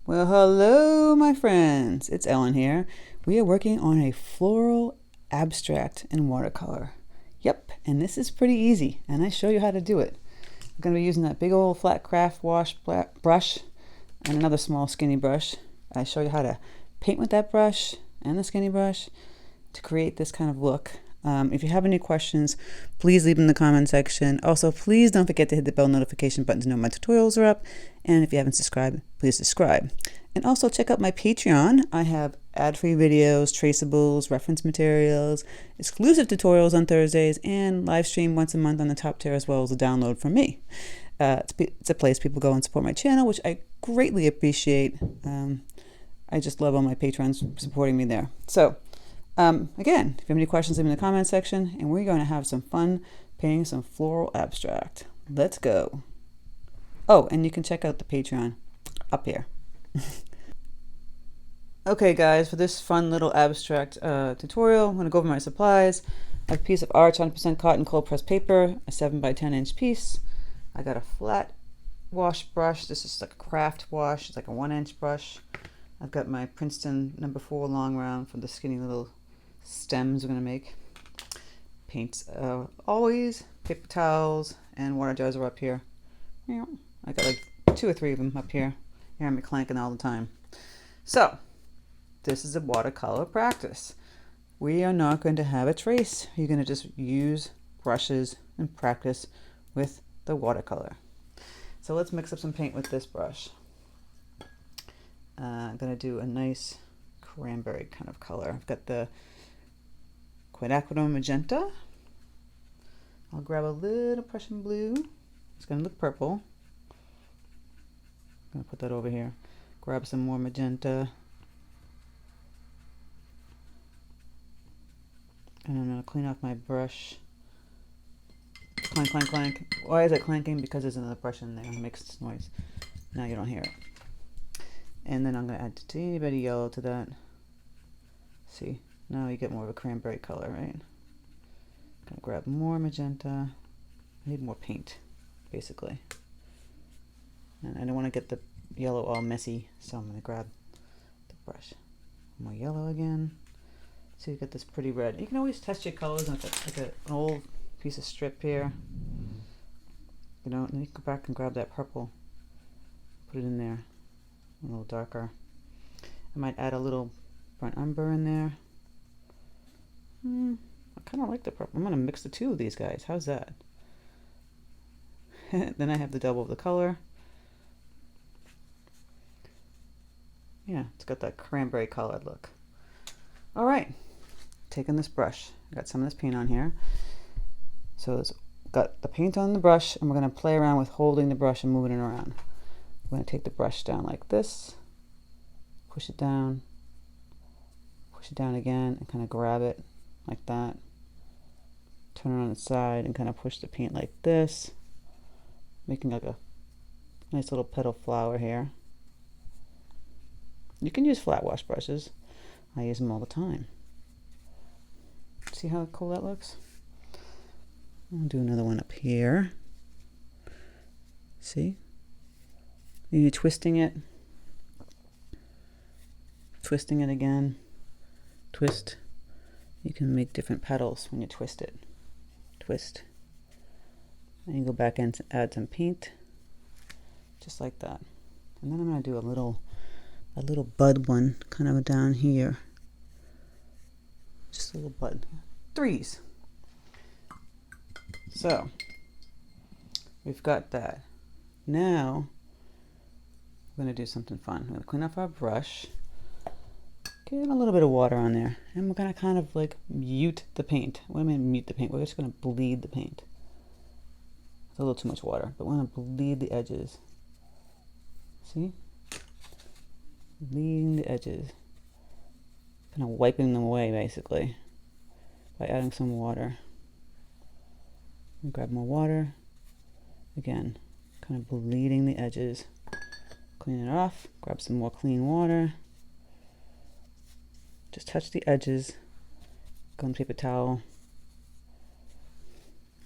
Well, hello, my friends. It's Ellen here. We are working on a floral abstract in watercolor. Yep, and this is pretty easy, and I show you how to do it. I'm going to be using that big old flat craft wash brush and another small skinny brush. I show you how to paint with that brush and the skinny brush to create this kind of look. If you have any questions, please leave them in the comment section. Also, please don't forget to hit the bell notification button to know my tutorials are up. And if you haven't subscribed, please subscribe. And also check out my Patreon. I have ad-free videos, traceables, reference materials, exclusive tutorials on Thursdays, and live stream once a month on the top tier, as well as a download from me. It's a place people go and support my channel, which I greatly appreciate. I just love all my patrons supporting me there. So, again, if you have any questions, leave them in the comment section, and we're going to have some fun painting some floral abstract. Let's go. Oh, and you can check out the Patreon up here. Okay, guys, for this fun little abstract tutorial, I'm going to go over my supplies. I have a piece of Arch 100% cotton cold pressed paper, a 7 by 10 inch piece. I got a flat wash brush. This is like a craft wash. It's like a 1-inch brush. I've got my Princeton No. 4 long round for the skinny little stems we're going to make. Paints always, paper towels, and water jars are up here. I got like 2 or 3 of them up here. Hear me clanking all the time. So, this is a watercolor practice. We are not going to have a trace. You're going to just use brushes and practice with the watercolor. So let's mix up some paint with this brush. I'm going to do a nice cranberry kind of color. I've got the quinachradone magenta. I'll grab a little Prussian blue. It's going to look purple. I'm going to put that over here. Grab some more magenta. And I'm going to clean off my brush. Clank, clank, clank. Why is it clanking? Because there's another brush in there. It makes noise. Now you don't hear it. And then I'm going to add a teeny bit of yellow to that. See, now you get more of a cranberry color, right? Gonna grab more magenta. I need more paint, basically. And I don't want to get the yellow all messy, so I'm gonna grab the brush. More yellow again. So you get this pretty red. You can always test your colors on an old piece of strip here. You know, and then you can go back and grab that purple. Put it in there. A little darker. I might add a little burnt umber in there. I kind of like the purple. I'm going to mix the two of these guys. How's that? Then I have the double of the color. Yeah, it's got that cranberry colored look. All right, taking this brush. I got some of this paint on here. So it's got the paint on the brush, and we're going to play around with holding the brush and moving it around. We're going to take the brush down like this, push it down again, and kind of grab it like that. Turn it on its side and kind of push the paint like this, making like a nice little petal flower here. You can use flat wash brushes. I use them all the time. See how cool that looks? I'll do another one up here. See? You're twisting it again. Twist. You can make different petals when you twist it. Twist. And you go back in to add some paint. Just like that. And then I'm going to do a little bud one kind of down here. Just a little bud. 3s. So, we've got that. Now, we're going to do something fun. We're going to clean off our brush. Get a little bit of water on there. And we're going to kind of like mute the paint. What do I mean mute the paint? We're just going to bleed the paint. It's a little too much water, but we're going to bleed the edges. See? Bleeding the edges. Kind of wiping them away, basically, by adding some water. And grab more water. Again, kind of bleeding the edges. Clean it off. Grab some more clean water. Just touch the edges. Go on the paper towel.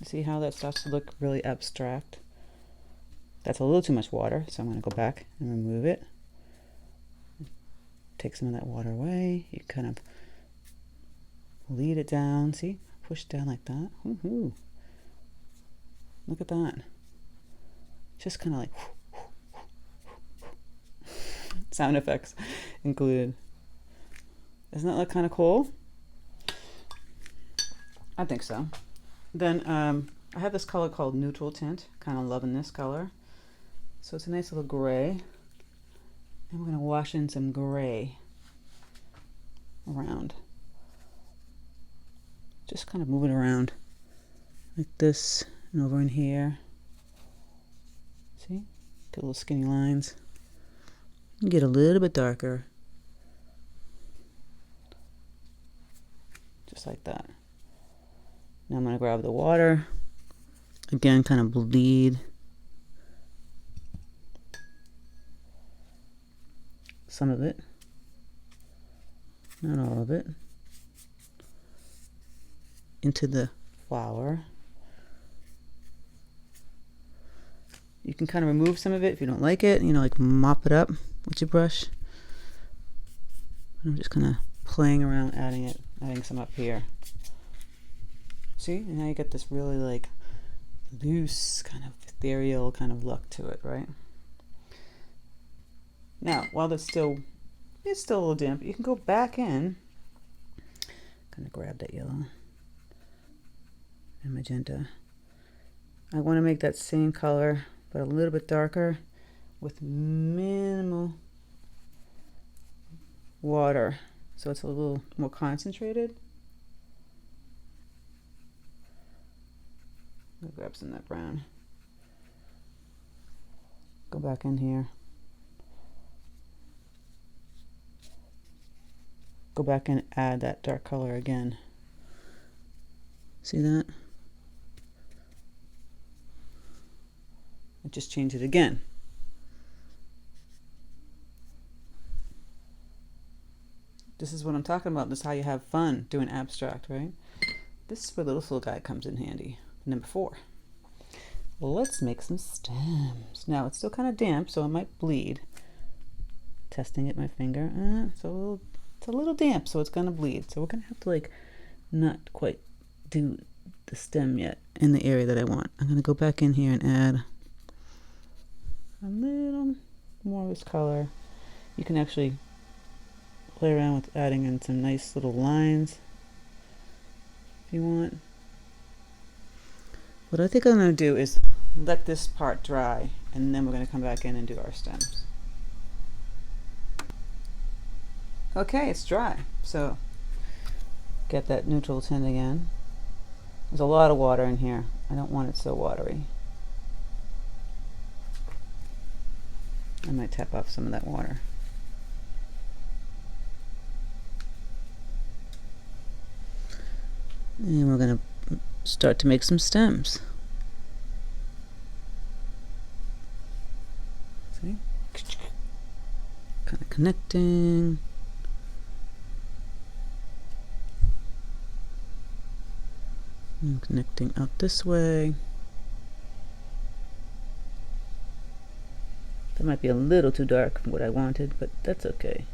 See how that starts to look really abstract? That's a little too much water, so I'm going to go back and remove it. take some of that water away. You kind of lead it down. See? Push down like that. Woohoo. Look at that. Just kind of like sound effects included. Doesn't that look kind of cool? I think so. Then I have this color called neutral tint. Kind of loving this color. So it's a nice little gray. And we're going to wash in some gray around. Just kind of move it around like this and over in here. See? Get little skinny lines. Get a little bit darker. Just like that. Now I'm going to grab the water. Again, kind of bleed some of it, not all of it, into the flower. You can kind of remove some of it if you don't like it, you know, like mop it up with your brush. I'm just kind of playing around, adding some up here. See, and now you get this really like loose, kind of ethereal kind of look to it, right? Now, while it's still a little damp, you can go back in. Kind of grab that yellow and magenta. I want to make that same color, but a little bit darker with minimal water, so it's a little more concentrated. I'll grab some of that brown. Go back in here. Go back and add that dark color again. See that? I just change it again. This is what I'm talking about. This is how you have fun doing abstract, right? This is where the little guy comes in handy. Number 4. Let's make some stems. Now it's still kind of damp, so it might bleed. Testing it with my finger. It's a little damp, so it's gonna bleed. So we're gonna have to like not quite do the stem yet in the area that I want. I'm gonna go back in here and add a little more of this color. You can actually play around with adding in some nice little lines if you want. What I think I'm going to do is let this part dry, and then we're going to come back in and do our stems. Okay, it's dry. So get that neutral tint again. There's a lot of water in here. I don't want it so watery. I might tap off some of that water. And we're going to start to make some stems. See? Kind of connecting. And connecting out this way. That might be a little too dark from what I wanted, but that's okay.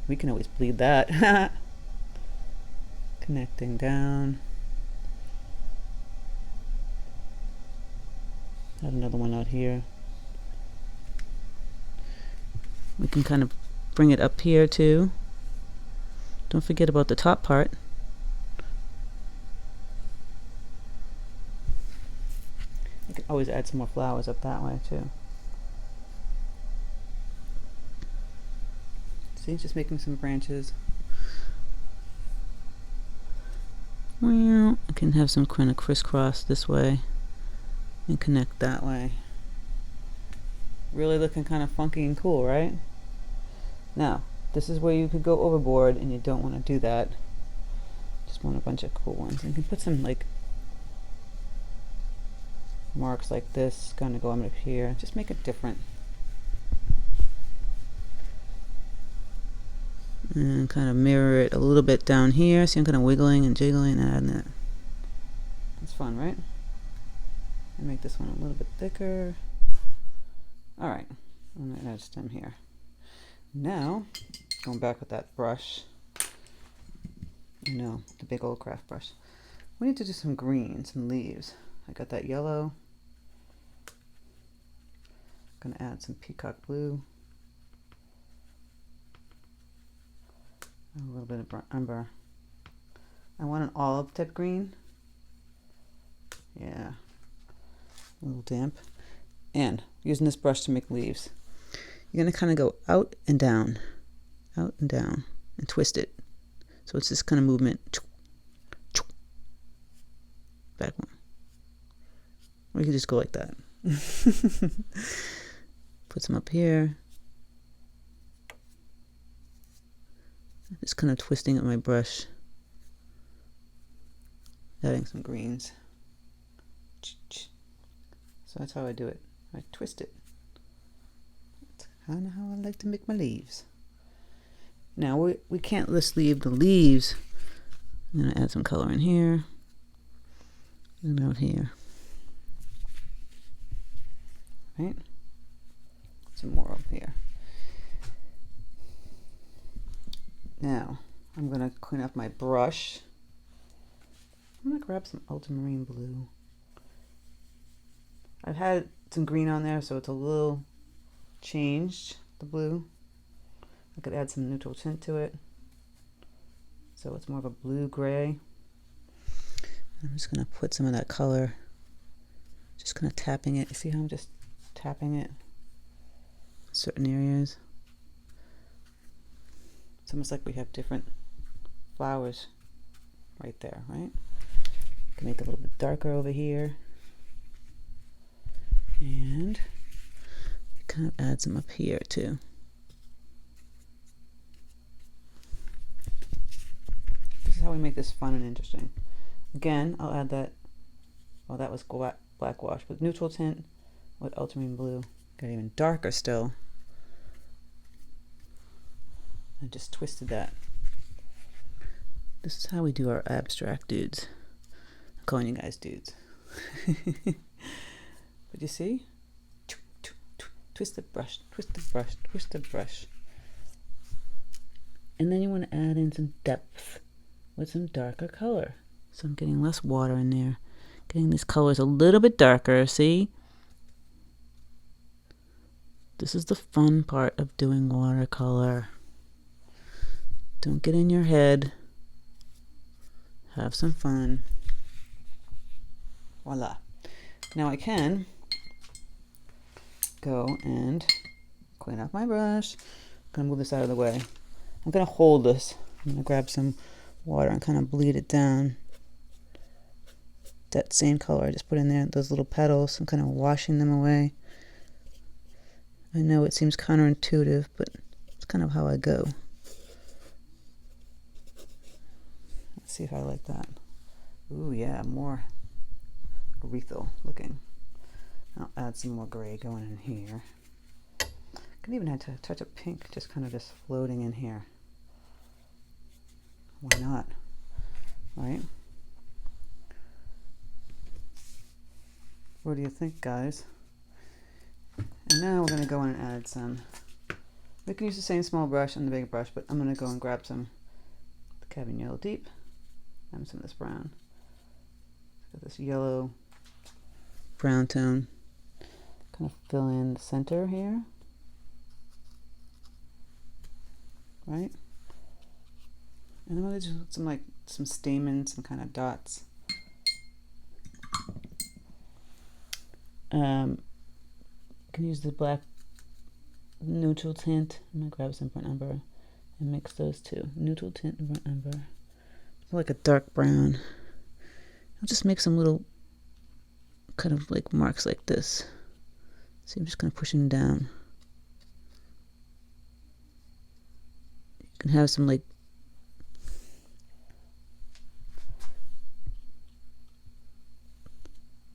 We can always bleed that. Connecting down. Add another one out here. We can kind of bring it up here too. Don't forget about the top part. You can always add some more flowers up that way too. See, just making some branches. Well, I can have some kind of crisscross this way and connect that way. Really looking kind of funky and cool, right? Now, this is where you could go overboard, and you don't want to do that. Just want a bunch of cool ones. And you can put some like marks like this, kind of going up here. Just make it different. And kind of mirror it a little bit down here. See, I'm kind of wiggling and jiggling and adding it. It's fun, right? And make this one a little bit thicker. Alright, I'm going to add a stem here. Now, going back with that brush, the big old craft brush, we need to do some green, some leaves. I got that yellow. I'm gonna add some peacock blue, a little bit of umber. I want an olive type green. Yeah, a little damp. And using this brush to make leaves, you're gonna kind of go out and down, and twist it. So it's this kind of movement. Back one. Or you can just go like that. Put some up here. Just kind of twisting up my brush. Adding some greens. So that's how I do it. I twist it. That's kind of how I like to make my leaves. Now we can't just leave the leaves. I'm going to add some color in here and out here. Right? Some more up here. Now I'm going to clean up my brush. I'm going to grab some ultramarine blue. I've had some green on there, so it's a little changed, the blue. I could add some neutral tint to it, so it's more of a blue-gray. I'm just going to put some of that color, just kind of tapping it. You see how I'm just tapping it in certain areas? It's almost like we have different flowers right there, right? Can make it a little bit darker over here. And kind of add some up here too. This is how we make this fun and interesting. Again, I'll add that, well, that was black wash with neutral tint with ultramarine blue. Got even darker still. I just twisted that. This is how we do our abstract dudes. I'm calling you guys dudes. But you see? Twist the brush, twist the brush, twist the brush. And then you want to add in some depth with some darker color. So I'm getting less water in there. Getting these colors a little bit darker, see? This is the fun part of doing watercolor. Don't get in your head. Have some fun. Voila. Now I can go and clean up my brush. I'm going to move this out of the way. I'm going to hold this. I'm going to grab some water and kind of bleed it down. That same color I just put in there, those little petals, I'm kind of washing them away. I know it seems counterintuitive, but it's kind of how I go. Let's see if I like that. Ooh, yeah, more ethereal looking. I'll add some more gray going in here. Can even add a touch of pink, just kind of just floating in here. Why not? Right? What do you think, guys? And now we're going to go in and add some. We can use the same small brush and the big brush, but I'm going to go and grab some cadmium yellow deep and some of this brown. Got this yellow brown tone. Kind of fill in the center here. Right? And I'm going to do some stamens, some kind of dots. Can use the black neutral tint. I'm going to grab some burnt umber and mix those two. Neutral tint and burnt umber. Like a dark brown. I'll just make some little kind of like marks like this. See, I'm just kind of pushing down. You can have some like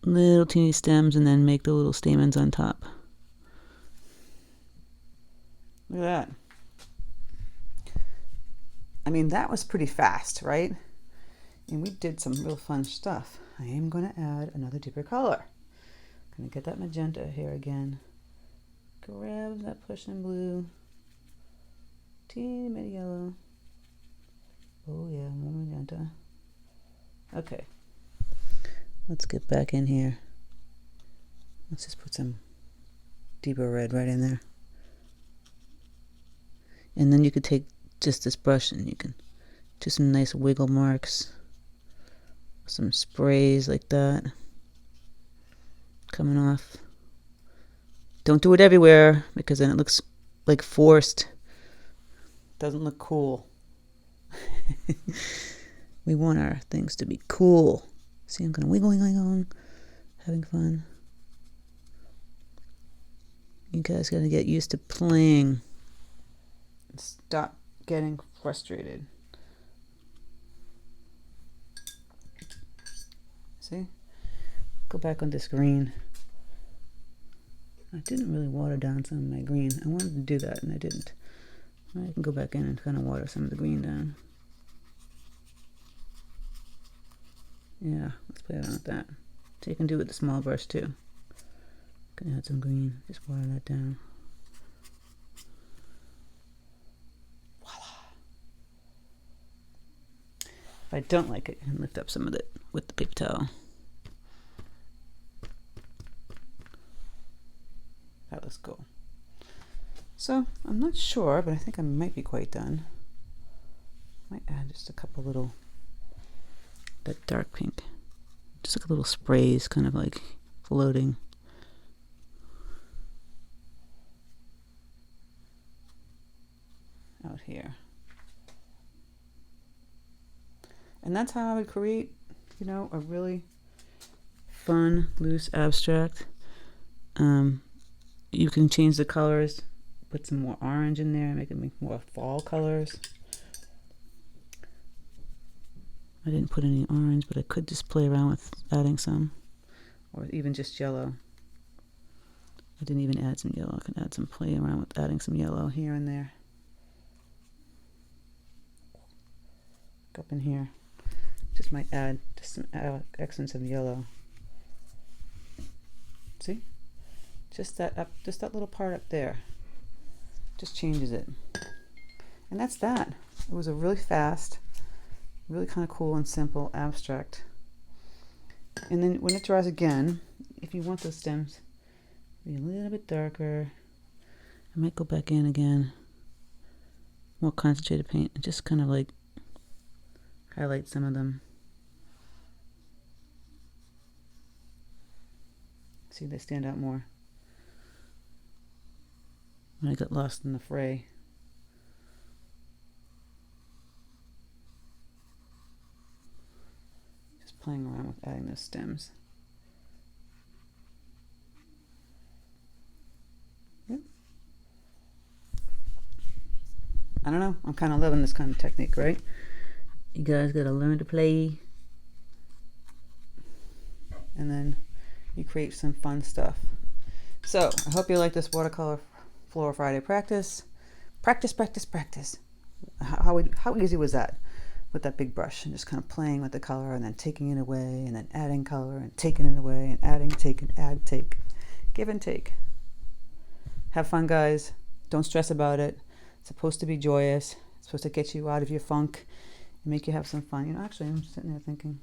little teeny stems and then make the little stamens on top. Look at that. I mean, that was pretty fast, right? And we did some real fun stuff. I am going to add another deeper color. I'm going to get that magenta here again. Grab that Prussian blue. Teeny bit of yellow. Oh yeah, more magenta. Okay. Let's get back in here. Let's just put some deeper red right in there. And then you could take just this brush and you can do some nice wiggle marks. Some sprays like that. Coming off. Don't do it everywhere because then it looks like forced. Doesn't look cool. We want our things to be cool. See, I'm kind of wiggling, having fun. You guys gotta get used to playing. Stop getting frustrated. See? Go back on this green. I didn't really water down some of my green. I wanted to do that and I didn't. I can go back in and kind of water some of the green down. Yeah, let's play around with that. So you can do it with the small brush too. Gonna add some green, just water that down. Voila. If I don't like it, I can lift up some of it with the paper towel. That looks cool. So I'm not sure, but I think I might be quite done. Might add just a couple little, that dark pink, just like a little sprays, kind of like floating. Out here. And that's how I would create, you know, a really fun, loose abstract. You can change the colors, put some more orange in there, make more fall colors. I didn't put any orange, but I could just play around with adding some, or even just yellow. I didn't even add some yellow. I can add some, play around with adding some yellow here and there. Up in here, just might add just some accents of yellow. See? Just that up, just that little part up there. Just changes it. And that's that. It was a really fast, really kind of cool and simple abstract. And then when it dries again, if you want those stems to be a little bit darker, I might go back in again, more concentrated paint, and just kind of like highlight some of them. See, they stand out more when I got lost in the fray. Just playing around with adding those stems. Yep. I don't know, I'm kind of loving this kind of technique, right? You guys gotta learn to play, and then you create some fun stuff. So I hope you like this watercolor Floral Friday practice. Practice, practice, practice. How easy was that with that big brush and just kind of playing with the color and then taking it away and then adding color and taking it away and adding, take, and add, take. Give and take. Have fun, guys. Don't stress about it. It's supposed to be joyous. It's supposed to get you out of your funk and make you have some fun. You know, actually, I'm sitting there thinking,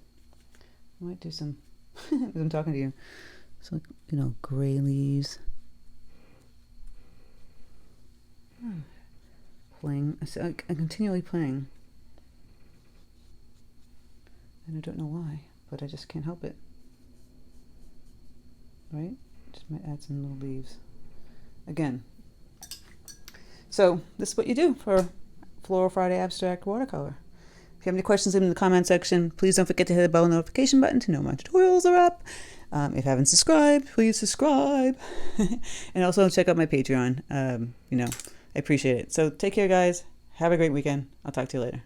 I might do some, as I'm talking to you, so, you know, gray leaves. Playing, I'm continually playing. And I don't know why, but I just can't help it. Right? Just might add some little leaves. Again. So, this is what you do for Floral Friday Abstract Watercolor. If you have any questions, leave them in the comment section. Please don't forget to hit the bell notification button to know my tutorials are up. If you haven't subscribed, please subscribe. And also check out my Patreon. You know, I appreciate it. So take care, guys. Have a great weekend. I'll talk to you later.